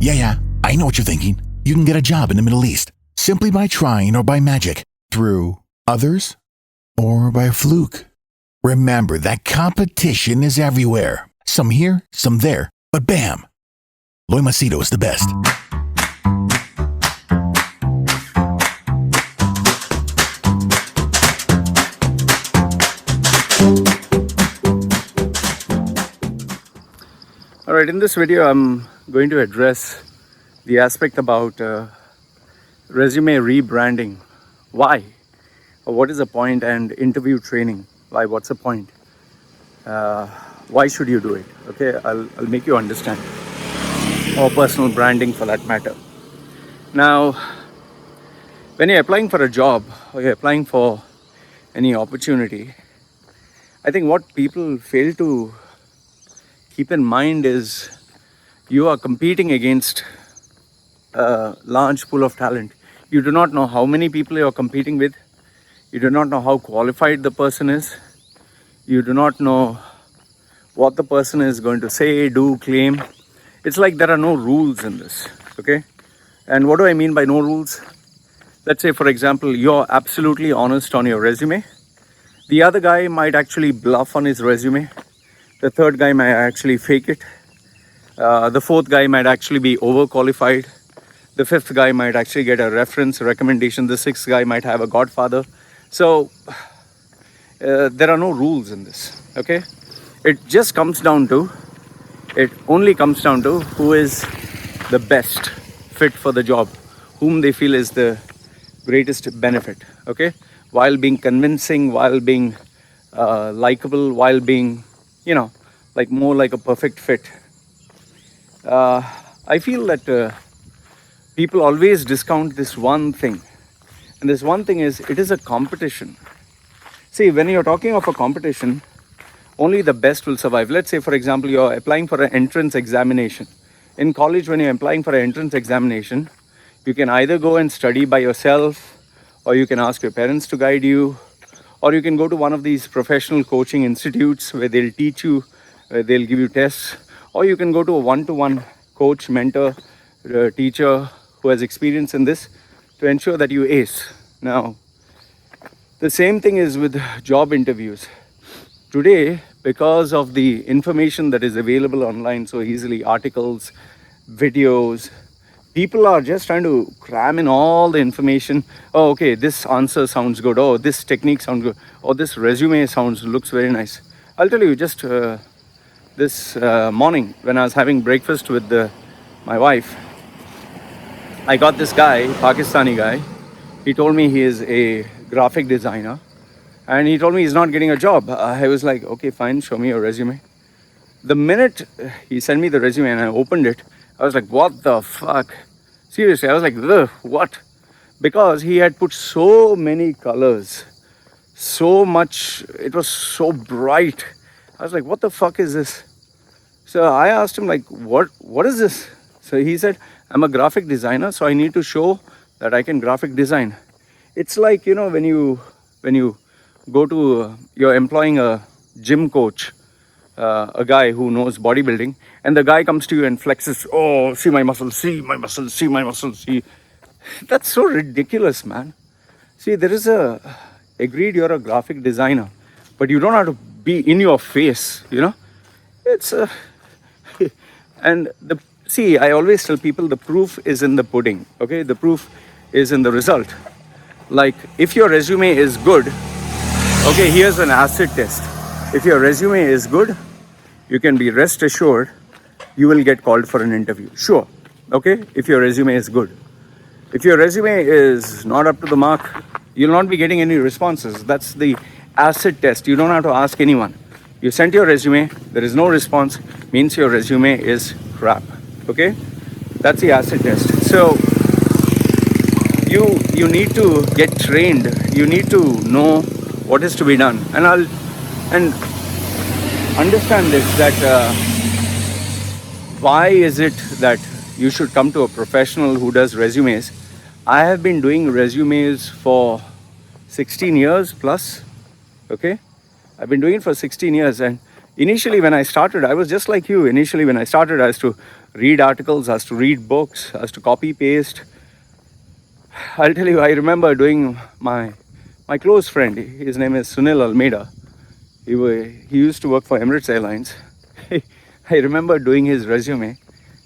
Yeah, I know what you're thinking. You can get a job in the Middle East simply by trying or by magic, through others or by fluke. Remember that competition is everywhere. Some here, some there, but bam! Loy Machedo is the best. Alright, in this video I'm going to address the aspect about resume rebranding. Why? Or what is the point? And interview training. Why? What's the point? Why should you do it? Okay, I'll make you understand. Or personal branding for that matter. Now, when you're applying for a job or you're applying for any opportunity, I think what people fail to keep in mind is you are competing against a large pool of talent. You do not know how many people you are competing with. You do not know how qualified the person is. You do not know what the person is going to say, do, claim. It's like there are no rules in this, okay? And what do I mean by no rules? Let's say, for example, you're absolutely honest on your resume. The other guy might actually bluff on his resume. The third guy might actually fake it. The fourth guy might actually be overqualified. The fifth guy might actually get a reference, a recommendation. The sixth guy might have a godfather. So there are no rules in this, okay? It only comes down to who is the best fit for the job, whom they feel is the greatest benefit, okay? While being convincing, while being likable, while being, like more like a perfect fit. I feel that people always discount this one thing. And this one thing is, it is a competition. See, when you're talking of a competition, only the best will survive. Let's say, for example, you're applying for an entrance examination. In college, when you're applying for an entrance examination, you can either go and study by yourself, or you can ask your parents to guide you, or you can go to one of these professional coaching institutes where they'll teach you, they'll give you tests, or you can go to a one-to-one coach, mentor, teacher who has experience in this to ensure that you ace. Now, the same thing is with job interviews. Today, because of the information that is available online so easily, articles, videos, people are just trying to cram in all the information. Oh, okay, this answer sounds good. Oh, this technique sounds good. Oh, this resume looks very nice. I'll tell you, just this morning when I was having breakfast with my wife, I got this guy, Pakistani guy. He told me he is a graphic designer. And he told me he's not getting a job. I was like, okay, fine, show me your resume. The minute he sent me the resume and I opened it, I was like, what the fuck? Seriously, I was like, ugh, what? Because he had put so many colors, so much, it was so bright. I was like, what the fuck is this? So I asked him, like, what is this? So he said, I'm a graphic designer, so I need to show that I can graphic design. It's like, when you go to, you're employing a gym coach, a guy who knows bodybuilding, and the guy comes to you and flexes, oh, see my muscles, see my muscles, see my muscles, see. That's so ridiculous, man. See, there is agreed you're a graphic designer, but you don't have to be in your face, It's and I always tell people the proof is in the pudding, okay? The proof is in the result. Like, if your resume is good, okay, here's an acid test. If your resume is good, you can be rest assured you will get called for an interview. Sure, okay, if your resume is good. If your resume is not up to the mark, you'll not be getting any responses. That's the acid test. You don't have to ask anyone. You sent your resume, there is no response, means your resume is crap, okay? That's the acid test. So, you need to get trained. You need to know what is to be done. And understand this, that why is it that you should come to a professional who does resumes? I have been doing resumes for 16 years plus, okay? I've been doing it for 16 years, and Initially, when I started, I was just like you. Initially, when I started, I used to read articles, I used to read books, I used to copy paste. I'll tell you, I remember doing my close friend. His name is Sunil Almeida. He used to work for Emirates Airlines. I remember doing his resume.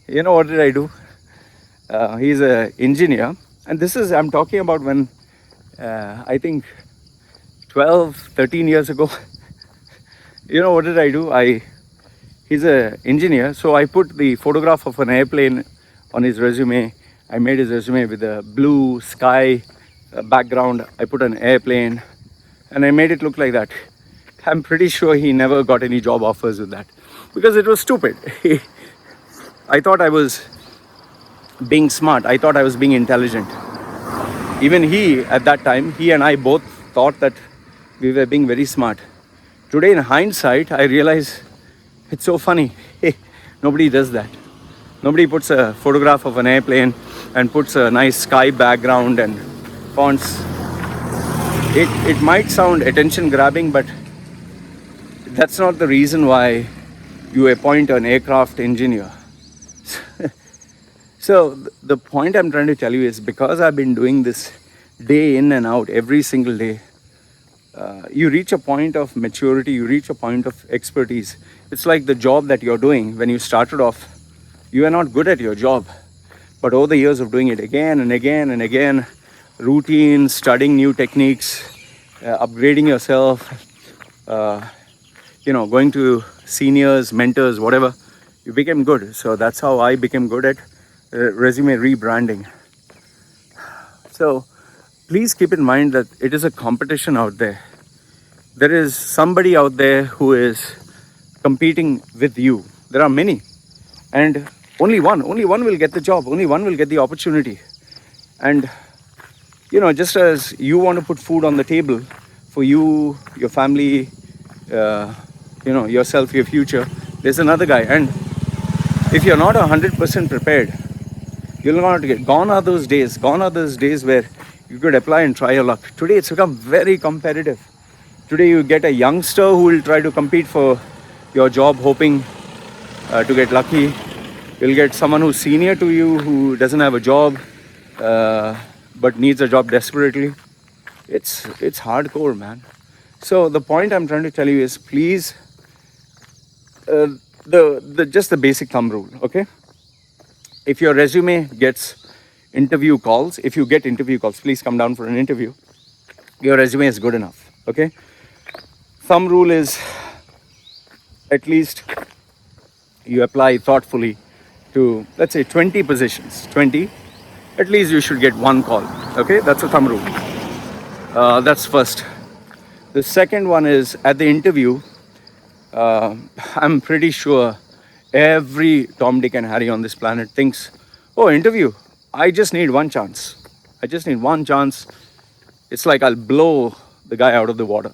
You know what did I do? He's an engineer, and this is, I'm talking about when I think 12, 13 years ago. You know what did I do? He's an engineer, so I put the photograph of an airplane on his resume. I made his resume with a blue sky background. I put an airplane, and I made it look like that. I'm pretty sure he never got any job offers with that because it was stupid. I thought I was being smart. I thought I was being intelligent. Even he, at that time, he and I both thought that we were being very smart. Today, in hindsight, I realize it's so funny. Nobody does that. Nobody puts a photograph of an airplane and puts a nice sky background and fonts. It might sound attention grabbing, but that's not the reason why you appoint an aircraft engineer. So the point I'm trying to tell you is, because I've been doing this day in and out every single day, you reach a point of maturity, you reach a point of expertise. It's like the job that you're doing. When you started off, you are not good at your job, but over the years of doing it again and again and again, routine, studying new techniques, upgrading yourself, going to seniors, mentors, whatever, you became good. So that's how I became good at resume rebranding. So please keep in mind that it is a competition out there. There is somebody out there who is competing with you. There are many, and only one will get the job, only one will get the opportunity. And just as you want to put food on the table for you, your family, yourself, your future, there's another guy. And if you're not 100% prepared, you'll not get. Gone are those days where you could apply and try your luck. Today it's become very competitive. Today you get a youngster who will try to compete for your job, hoping to get lucky. You'll get someone who's senior to you who doesn't have a job but needs a job desperately. It's hardcore, man. So the point I'm trying to tell you is, please, just the basic thumb rule, okay? If your resume gets interview calls, if you get interview calls, please come down for an interview. Your resume is good enough, okay? Thumb rule is, at least you apply thoughtfully to, let's say, 20 positions. 20, at least you should get one call, okay? That's a thumb rule. That's first. The second one is, at the interview, I'm pretty sure every Tom, Dick and Harry on this planet thinks, oh, interview, I just need one chance. I just need one chance. It's like I'll blow the guy out of the water.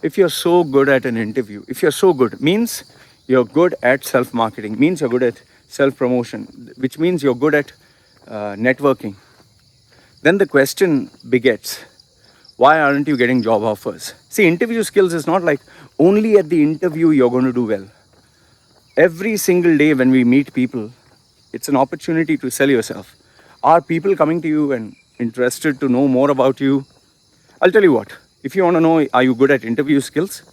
If you're so good at an interview, if you're so good, means you're good at self-marketing, means you're good at self-promotion, which means you're good at networking. Then the question begets, why aren't you getting job offers? See, interview skills is not like only at the interview you're going to do well. Every single day when we meet people, it's an opportunity to sell yourself. Are people coming to you and interested to know more about you? I'll tell you what, if you want to know, are you good at interview skills?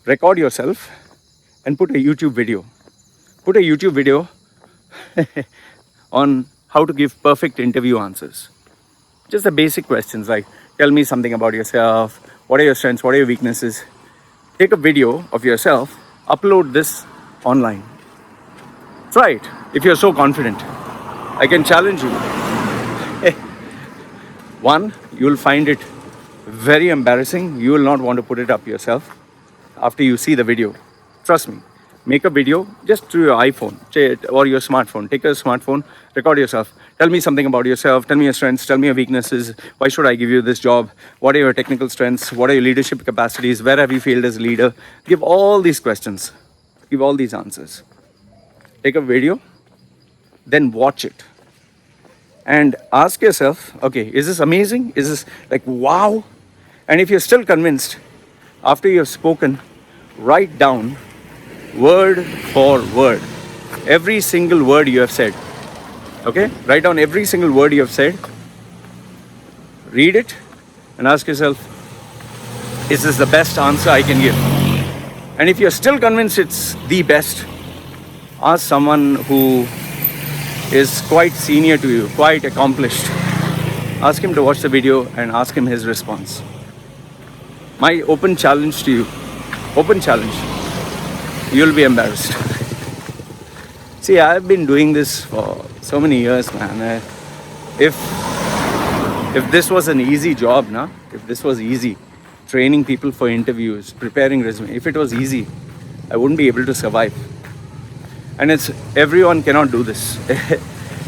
Record yourself and put a YouTube video. Put a YouTube video on how to give perfect interview answers. Just the basic questions like, tell me something about yourself. What are your strengths? What are your weaknesses? Take a video of yourself, upload this online. Try it if you're so confident. I can challenge you. One, you'll find it very embarrassing. You will not want to put it up yourself after you see the video. Trust me. Make a video just through your iPhone or your smartphone. Take a smartphone, record yourself. Tell me something about yourself. Tell me your strengths. Tell me your weaknesses. Why should I give you this job? What are your technical strengths? What are your leadership capacities? Where have you failed as a leader? Give all these questions. Give all these answers. Take a video, then watch it. And ask yourself, okay, is this amazing? Is this like, wow? And if you're still convinced after you've spoken, write down word for word every single word you have said. Okay? Write down every single word you have said. Read it and ask yourself, is this the best answer I can give? And if you're still convinced it's the best, ask someone who is quite senior to you, quite accomplished. Ask him to watch the video and ask him his response. My open challenge to you, open challenge, you'll be embarrassed. See, I've been doing this for so many years, man. If this was an easy job, if this was easy, training people for interviews, preparing resume, if it was easy, I wouldn't be able to survive. And everyone cannot do this.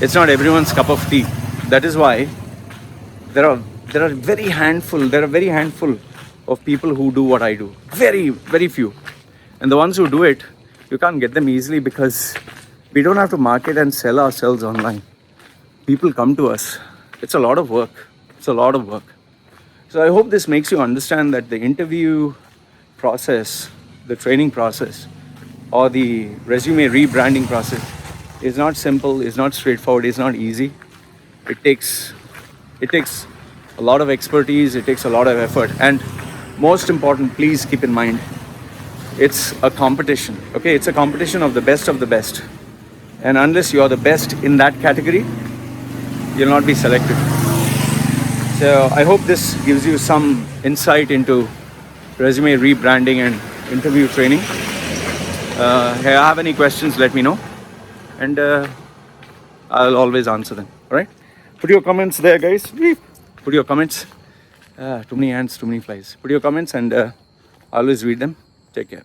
It's not everyone's cup of tea. That is why there are very handful of people who do what I do. Very, very few. And the ones who do it, you can't get them easily because we don't have to market and sell ourselves online. People come to us. It's a lot of work. It's a lot of work. So I hope this makes you understand that the interview process, the training process, or the resume rebranding process is not simple, is not straightforward, is not easy. It takes a lot of expertise, it takes a lot of effort. And most important, please keep in mind, it's a competition. Okay, it's a competition of the best. And unless you are the best in that category, you'll not be selected. So I hope this gives you some insight into resume rebranding and interview training. If you have any questions, let me know, and I'll always answer them. All right? Put your comments there, guys. Put your comments. Too many ants, too many flies. Put your comments, and I'll always read them. Take care.